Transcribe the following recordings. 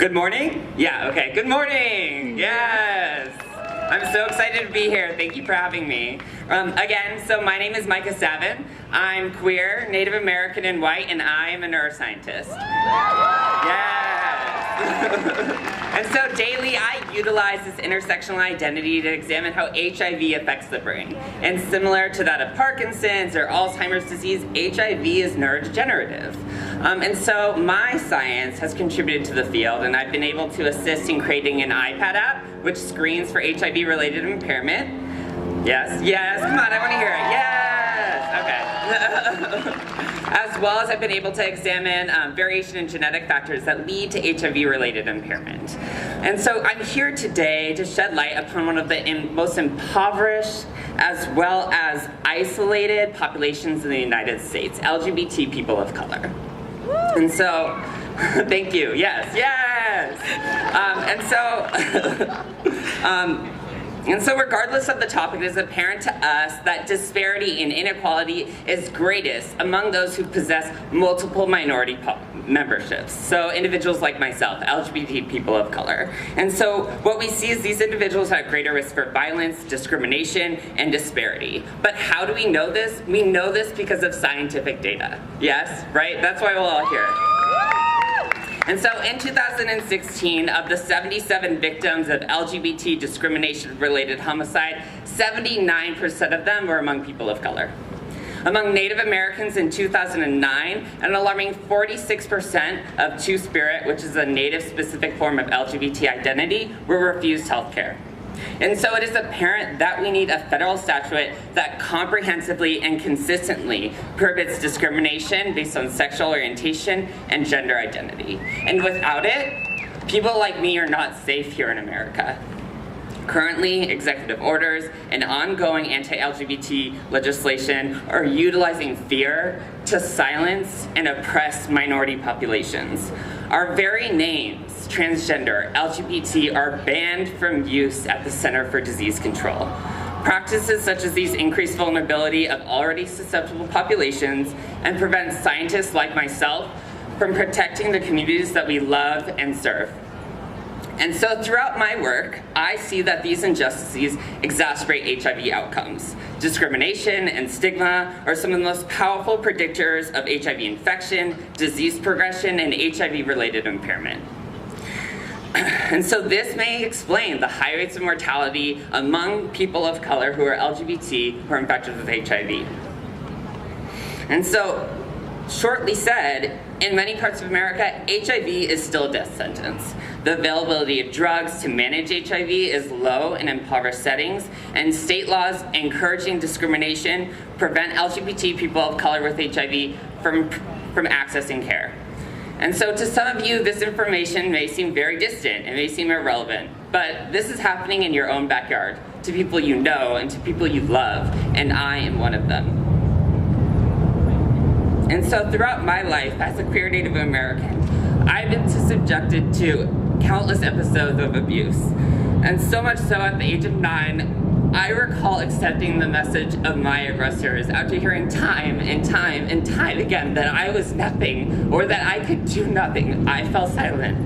Good morning? Yeah, okay. Good morning! Yes! I'm so excited to be here. Thank you for having me. Again, so my name is Micah Savin. I'm queer, Native American, and white, and I am a neuroscientist. Yes! And so daily I utilize this intersectional identity to examine how HIV affects the brain. And similar to that of Parkinson's or Alzheimer's disease, HIV is neurodegenerative. And so my science has contributed to the field, and I've been able to assist in creating an iPad app which screens for HIV-related impairment. Yes, yes, come on, I want to hear it. Yes, okay. As well as I've been able to examine variation in genetic factors that lead to HIV-related impairment. And so I'm here today to shed light upon one of the most impoverished as well as isolated populations in the United States, LGBT people of color. And so, thank you, yes, yes! And so regardless of the topic, it is apparent to us that disparity and inequality is greatest among those who possess multiple minority memberships. So individuals like myself, LGBT people of color. And so what we see is these individuals have greater risk for violence, discrimination, and disparity. But how do we know this? We know this because of scientific data. Yes, right? That's why we're all here. And so in 2016, of the 77 victims of LGBT discrimination-related homicide, 79% of them were among people of color. Among Native Americans in 2009, an alarming 46% of Two-Spirit, which is a Native-specific form of LGBT identity, were refused health care. And so it is apparent that we need a federal statute that comprehensively and consistently prohibits discrimination based on sexual orientation and gender identity. And without it, people like me are not safe here in America. Currently, executive orders and ongoing anti-LGBT legislation are utilizing fear to silence and oppress minority populations. Our very names, transgender, LGBT, are banned from use at the Center for Disease Control. Practices such as these increase vulnerability of already susceptible populations and prevent scientists like myself from protecting the communities that we love and serve. And so throughout my work, I see that these injustices exacerbate HIV outcomes. Discrimination and stigma are some of the most powerful predictors of HIV infection, disease progression, and HIV-related impairment. And so this may explain the high rates of mortality among people of color who are LGBT who are infected with HIV. And so, shortly said, in many parts of America, HIV is still a death sentence. The availability of drugs to manage HIV is low in impoverished settings, and state laws encouraging discrimination prevent LGBT people of color with HIV from accessing care. And so to some of you, this information may seem very distant, it may seem irrelevant, but this is happening in your own backyard, to people you know and to people you love, and I am one of them. And so throughout my life as a queer Native American, I've been subjected to countless episodes of abuse. And so much so at the age of 9, I recall accepting the message of my aggressors after hearing time and time and time again that I was nothing or that I could do nothing. I fell silent.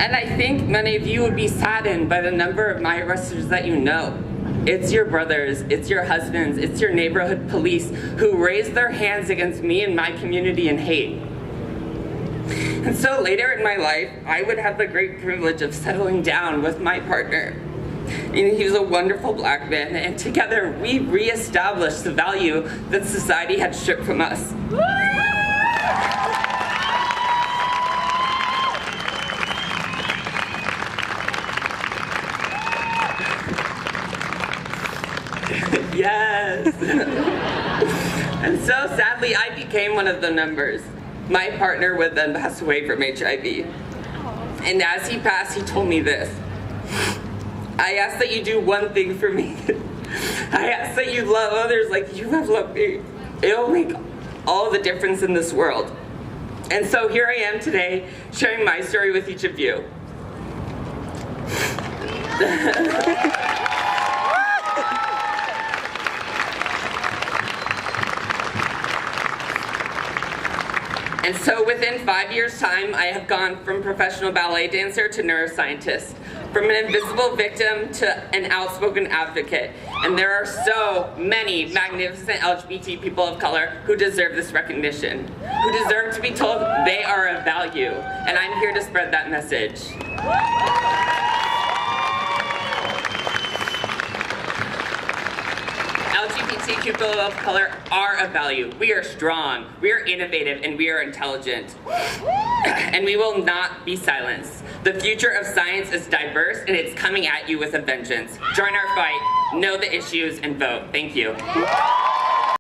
And I think many of you would be saddened by the number of my aggressors that you know. It's your brothers, it's your husbands, it's your neighborhood police who raise their hands against me and my community in hate. And so later in my life, I would have the great privilege of settling down with my partner. And he was a wonderful black man, and together we reestablished the value that society had stripped from us. Yes! And so sadly, I became one of the numbers. My partner would then pass away from HIV. And as he passed, he told me this: I ask that you do one thing for me. I ask that you love others like you have loved me. It'll make all the difference in this world. And so here I am today, sharing my story with each of you. And so So within 5 years' time, I have gone from professional ballet dancer to neuroscientist, from an invisible victim to an outspoken advocate. And there are so many magnificent LGBT people of color who deserve this recognition, who deserve to be told they are of value. And I'm here to spread that message. LGBTQ people of color are of value. We are strong, we are innovative, and we are intelligent. And we will not be silenced. The future of science is diverse, and it's coming at you with a vengeance. Join our fight, know the issues, and vote. Thank you.